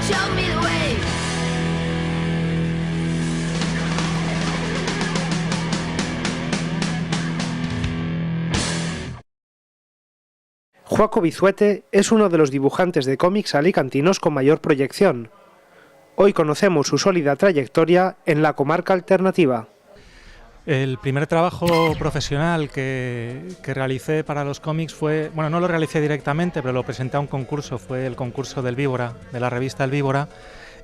show me the way. Joaco Vizuete es uno de los dibujantes de cómics alicantinos con mayor proyección. Hoy conocemos su sólida trayectoria en la comarca alternativa. El primer trabajo profesional que realicé para los cómics fue, bueno, no lo realicé directamente, pero lo presenté a un concurso, fue el concurso del Víbora, de la revista El Víbora,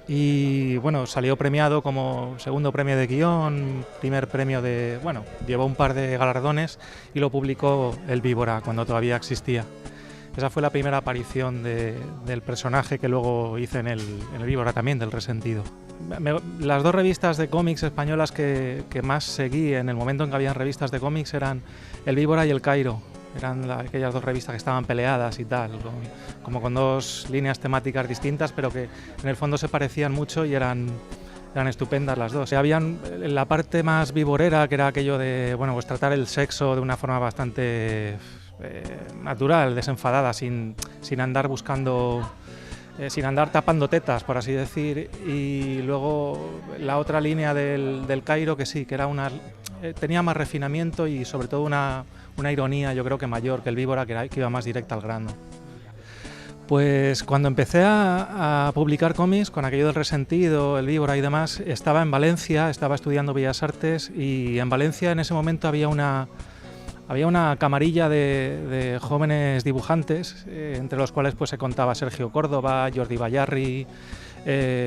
y bueno, salió premiado como segundo premio de guión, primer premio de, bueno, llevó un par de galardones y lo publicó El Víbora cuando todavía existía. Esa fue la primera aparición del personaje que luego hice en el Víbora también, del Resentido. Las dos revistas de cómics españolas que más seguí en el momento en que habían revistas de cómics eran El Víbora y El Cairo. Eran aquellas dos revistas que estaban peleadas y tal, como con dos líneas temáticas distintas, pero que en el fondo se parecían mucho y eran estupendas las dos. Habían la parte más viborera, que era aquello de, bueno, pues tratar el sexo de una forma bastante natural, desenfadada, sin andar buscando, sin andar tapando tetas, por así decir. Y luego la otra línea del Cairo, que sí, que era tenía más refinamiento y sobre todo una ironía, yo creo que mayor que el Víbora, que iba más directa al grano. Pues cuando empecé a publicar cómics, con aquello del Resentido, el Víbora y demás, estaba en Valencia, estaba estudiando Bellas Artes, y en Valencia en ese momento había una camarilla de jóvenes dibujantes, entre los cuales pues se contaba Sergio Córdoba, Jordi Bayarri,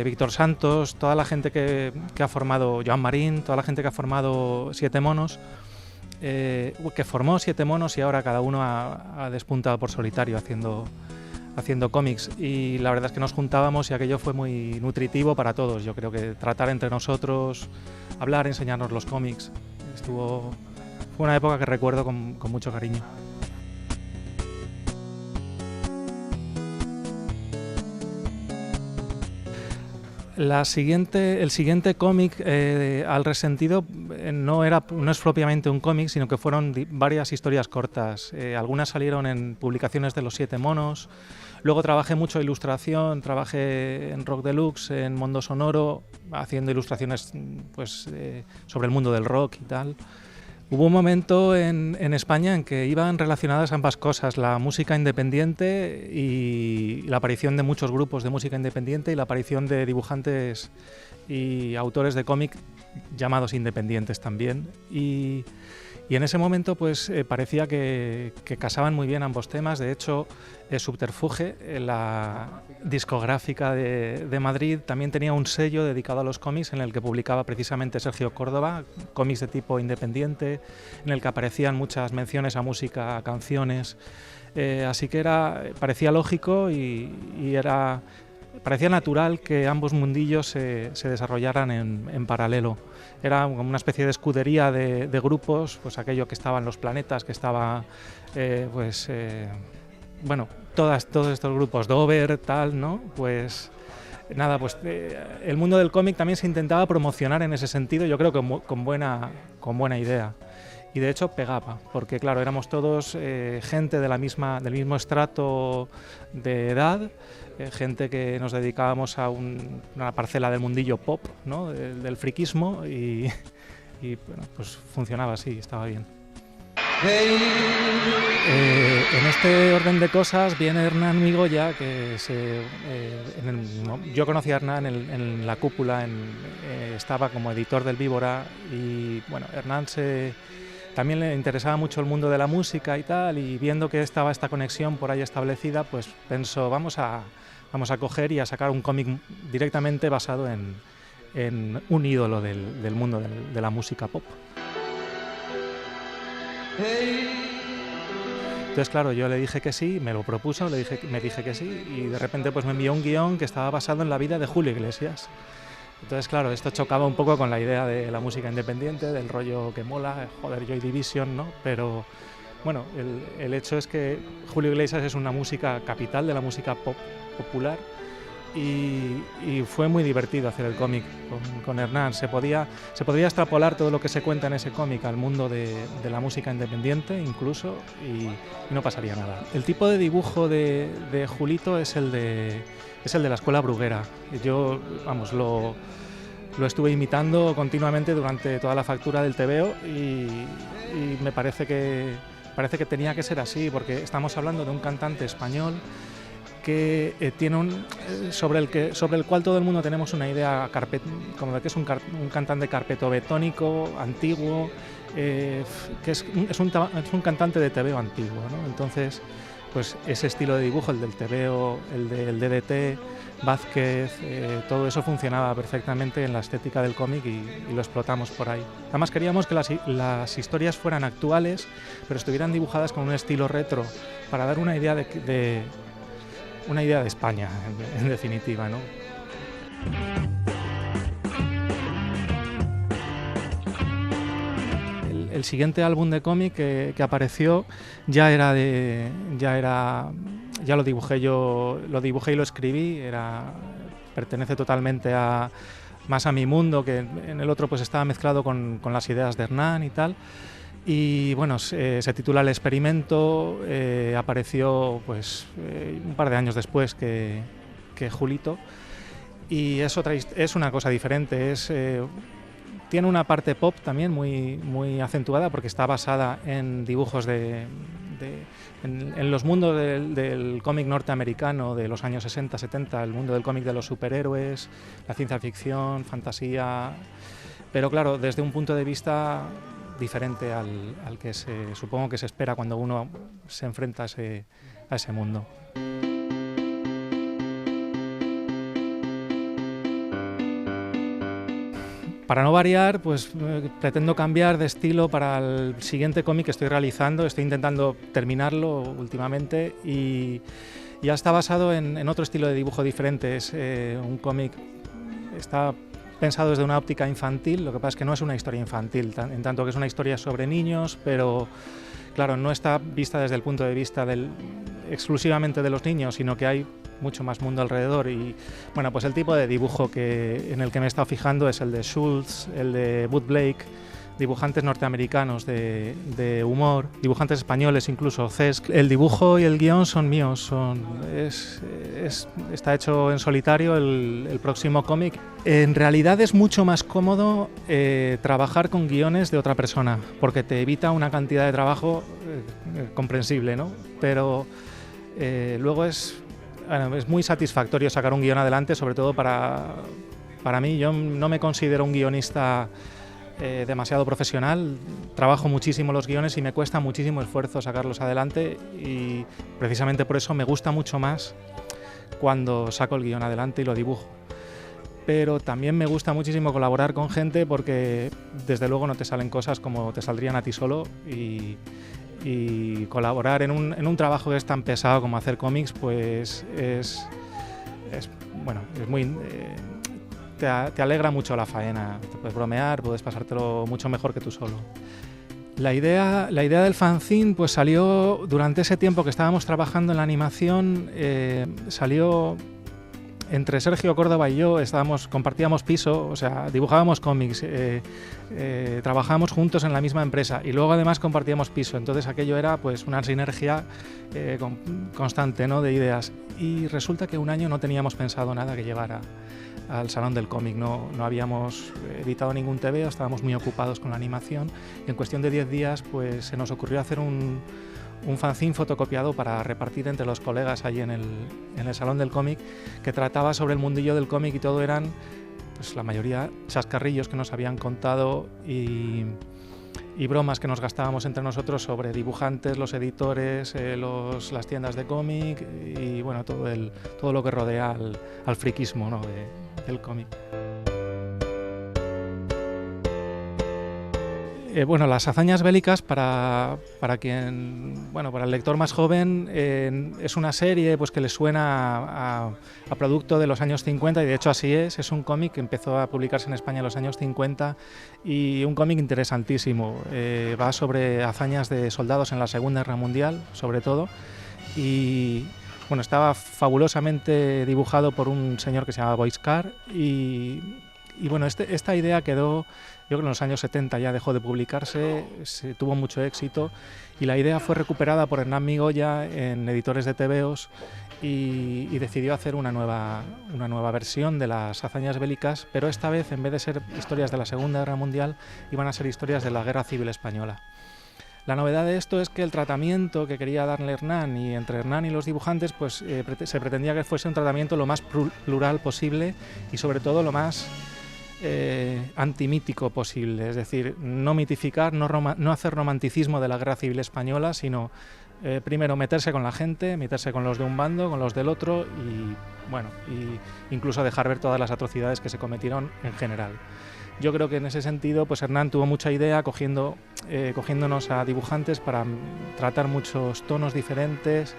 Víctor Santos, toda la gente que ha formado, Joan Marín, toda la gente que ha formado Siete Monos, que formó Siete Monos y ahora cada uno ha despuntado por solitario haciendo cómics. Y la verdad es que nos juntábamos y aquello fue muy nutritivo para todos. Yo creo que tratar entre nosotros, hablar, enseñarnos los cómics, fue una época que recuerdo con mucho cariño. El siguiente cómic al Resentido no es propiamente un cómic, sino que fueron varias historias cortas. Algunas salieron en publicaciones de los Siete Monos. Luego trabajé mucho ilustración, trabajé en Rock Deluxe, en Mundo Sonoro, haciendo ilustraciones pues, sobre el mundo del rock y tal. Hubo un momento en España en que iban relacionadas ambas cosas, la música independiente y la aparición de muchos grupos de música independiente y la aparición de dibujantes y autores de cómic llamados independientes también. Y en ese momento pues parecía que casaban muy bien ambos temas. De hecho, Subterfuge, la discográfica de Madrid, también tenía un sello dedicado a los cómics en el que publicaba precisamente Sergio Córdoba, cómics de tipo independiente, en el que aparecían muchas menciones a música, a canciones. Así que parecía lógico y parecía natural que ambos mundillos se desarrollaran en paralelo. Era como una especie de escudería de grupos, pues aquello que estaban los planetas, que estaba, bueno, todos estos grupos, Dover, tal, ¿no? Pues nada, pues el mundo del cómic también se intentaba promocionar en ese sentido, yo creo que con buena idea. Y de hecho pegaba, porque claro, éramos todos gente del mismo estrato de edad, gente que nos dedicábamos a una parcela del mundillo pop, ¿no? del friquismo, y bueno, pues funcionaba así, estaba bien. En este orden de cosas viene Hernán Migoya, que yo conocí a Hernán en la cúpula, estaba como editor del Víbora, y bueno, Hernán también le interesaba mucho el mundo de la música y tal, y viendo que estaba esta conexión por ahí establecida, pues pensó, vamos a coger y a sacar un cómic directamente basado en un ídolo del mundo de la música pop. Entonces, claro, yo le dije que sí, me lo propuso, me dije que sí, y de repente pues me envió un guión que estaba basado en la vida de Julio Iglesias. Entonces, claro, esto chocaba un poco con la idea de la música independiente, del rollo que mola, joder, Joy Division, ¿no? Pero bueno, el hecho es que Julio Iglesias es una música capital de la música pop popular, y fue muy divertido hacer el cómic con Hernán. Se podría extrapolar todo lo que se cuenta en ese cómic al mundo de la música independiente incluso y no pasaría nada. El tipo de dibujo de Julito es el de la escuela Bruguera. Yo, vamos, lo estuve imitando continuamente durante toda la factura del TVO y me parece que tenía que ser así, porque estamos hablando de un cantante español que tiene sobre el cual todo el mundo tenemos una idea como de que es un cantante carpetobetónico, antiguo, que es un cantante de TVO antiguo, ¿no? Entonces, pues ese estilo de dibujo, el del TVO, el del DDT, Vázquez, todo eso funcionaba perfectamente en la estética del cómic y lo explotamos por ahí. Además queríamos que las historias fueran actuales, pero estuvieran dibujadas con un estilo retro, para dar una idea de España, en definitiva, ¿no? El siguiente álbum de cómic que apareció ya lo dibujé yo, lo dibujé y lo escribí, pertenece totalmente más a mi mundo, que en el otro pues estaba mezclado con las ideas de Hernán y tal. Y bueno, se titula El experimento, apareció pues un par de años después que Julito, y es una cosa diferente, tiene una parte pop también muy, muy acentuada, porque está basada en dibujos en los mundos del cómic norteamericano de los años 60-70, el mundo del cómic de los superhéroes, la ciencia ficción, fantasía, pero claro, desde un punto de vista diferente al que supongo que se espera cuando uno se enfrenta a ese mundo. Para no variar, pues pretendo cambiar de estilo para el siguiente cómic que estoy realizando. Estoy intentando terminarlo últimamente y ya está basado en otro estilo de dibujo diferente. Es un cómic, está pensado desde una óptica infantil, lo que pasa es que no es una historia infantil, en tanto que es una historia sobre niños, pero claro, no está vista desde el punto de vista exclusivamente de los niños, sino que hay mucho más mundo alrededor. Y bueno, pues el tipo de dibujo en el que me he estado fijando es el de Schultz, el de Bud Blake, dibujantes norteamericanos de humor, dibujantes españoles incluso, Cesc. El dibujo y el guión son míos, está hecho en solitario el próximo cómic. En realidad es mucho más cómodo trabajar con guiones de otra persona, porque te evita una cantidad de trabajo comprensible, ¿no? Pero luego es muy satisfactorio sacar un guión adelante, sobre todo para mí. Yo no me considero un guionista demasiado profesional, trabajo muchísimo los guiones y me cuesta muchísimo esfuerzo sacarlos adelante, y precisamente por eso me gusta mucho más cuando saco el guión adelante y lo dibujo. Pero también me gusta muchísimo colaborar con gente, porque desde luego no te salen cosas como te saldrían a ti solo, y colaborar en un trabajo que es tan pesado como hacer cómics, pues es muy... Te alegra mucho la faena, te puedes bromear, puedes pasártelo mucho mejor que tú solo. La idea del fanzine pues salió durante ese tiempo que estábamos trabajando en la animación, salió entre Sergio Córdoba y yo, compartíamos piso, o sea, dibujábamos cómics, trabajábamos juntos en la misma empresa y luego además compartíamos piso, entonces aquello era pues una sinergia constante, ¿no?, de ideas, y resulta que un año no teníamos pensado nada que llevara al Salón del Cómic, no habíamos editado ningún TVO, estábamos muy ocupados con la animación, y en cuestión de 10 días pues se nos ocurrió hacer un fanzine fotocopiado para repartir entre los colegas allí en el Salón del Cómic, que trataba sobre el mundillo del cómic, y todo eran, pues la mayoría, chascarrillos que nos habían contado y bromas que nos gastábamos entre nosotros sobre dibujantes, los editores, las tiendas de cómic y bueno, todo lo que rodea al friquismo, ¿no?, del cómic. Bueno, las hazañas bélicas, para el lector más joven, es una serie pues que le suena a producto de los años 50, y de hecho así es un cómic que empezó a publicarse en España en los años 50 y un cómic interesantísimo. Va sobre hazañas de soldados en la Segunda Guerra Mundial, sobre todo, y bueno, estaba fabulosamente dibujado por un señor que se llama Boixcar y bueno, esta idea quedó, yo creo que en los años 70 ya dejó de publicarse, tuvo mucho éxito y la idea fue recuperada por Hernán Migoya en Editores de TVOs y decidió hacer una nueva versión de las hazañas bélicas, pero esta vez en vez de ser historias de la Segunda Guerra Mundial iban a ser historias de la Guerra Civil Española. La novedad de esto es que el tratamiento que quería darle Hernán y entre Hernán y los dibujantes pues se pretendía que fuese un tratamiento lo más plural posible y sobre todo lo más antimítico posible, es decir, no mitificar, no hacer romanticismo de la Guerra Civil Española, sino primero meterse con la gente, meterse con los de un bando, con los del otro y bueno, y incluso dejar ver todas las atrocidades que se cometieron en general. Yo creo que en ese sentido pues Hernán tuvo mucha idea cogiéndonos a dibujantes para tratar muchos tonos diferentes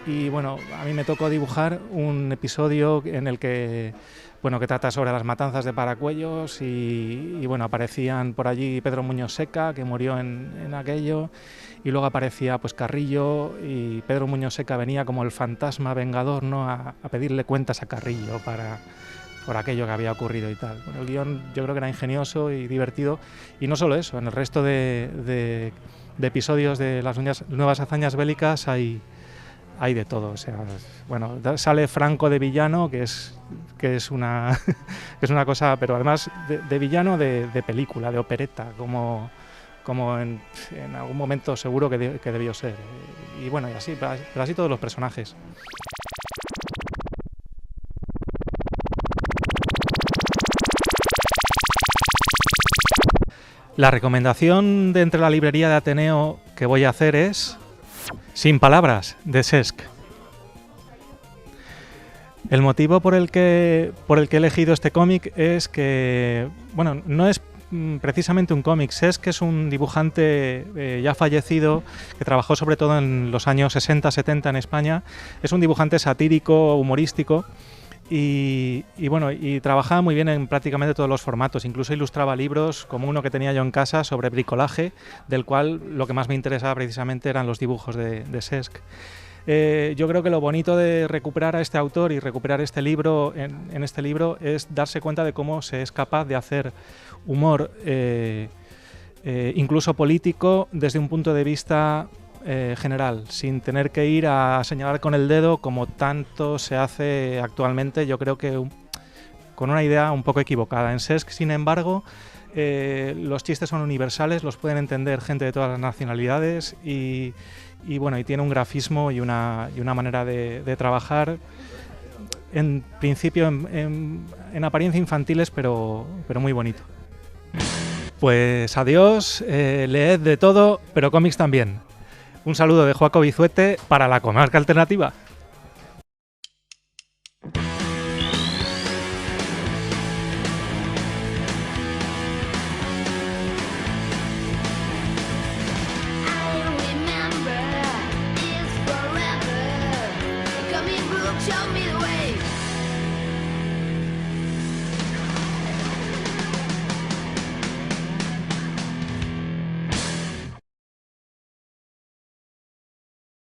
y bueno, a mí me tocó dibujar un episodio en el que trata sobre las matanzas de Paracuellos y bueno, aparecían por allí Pedro Muñoz Seca, que murió en aquello, y luego aparecía pues Carrillo y Pedro Muñoz Seca venía como el fantasma vengador, ¿no?, a pedirle cuentas a Carrillo por aquello que había ocurrido y tal. Bueno, el guión yo creo que era ingenioso y divertido, y no solo eso, en el resto de episodios de las nuevas hazañas bélicas hay de todo, o sea, bueno, sale Franco de villano, que es una que es una cosa, pero además de villano de película, de opereta, como en algún momento seguro que debió ser. Y bueno, y así, pero así todos los personajes. La recomendación de entre la librería de Ateneo que voy a hacer es Sin palabras, de Cesc. El motivo por el que he elegido este cómic es que, bueno, no es precisamente un cómic. Cesc es un dibujante ya fallecido que trabajó sobre todo en los años 60-70 en España. Es un dibujante satírico, humorístico. Y trabajaba muy bien en prácticamente todos los formatos, incluso ilustraba libros como uno que tenía yo en casa sobre bricolaje, del cual lo que más me interesaba precisamente eran los dibujos de Cesc. Yo creo que lo bonito de recuperar a este autor y recuperar este libro en este libro es darse cuenta de cómo se es capaz de hacer humor incluso político desde un punto de vista general, sin tener que ir a señalar con el dedo como tanto se hace actualmente, yo creo que con una idea un poco equivocada. En Cesc, sin embargo, los chistes son universales, los pueden entender gente de todas las nacionalidades y tiene un grafismo y una manera de trabajar en principio en apariencia infantiles, pero muy bonito. Pues adiós, leed de todo, pero cómics también. Un saludo de Joaco Bizuete para la Comarca Alternativa.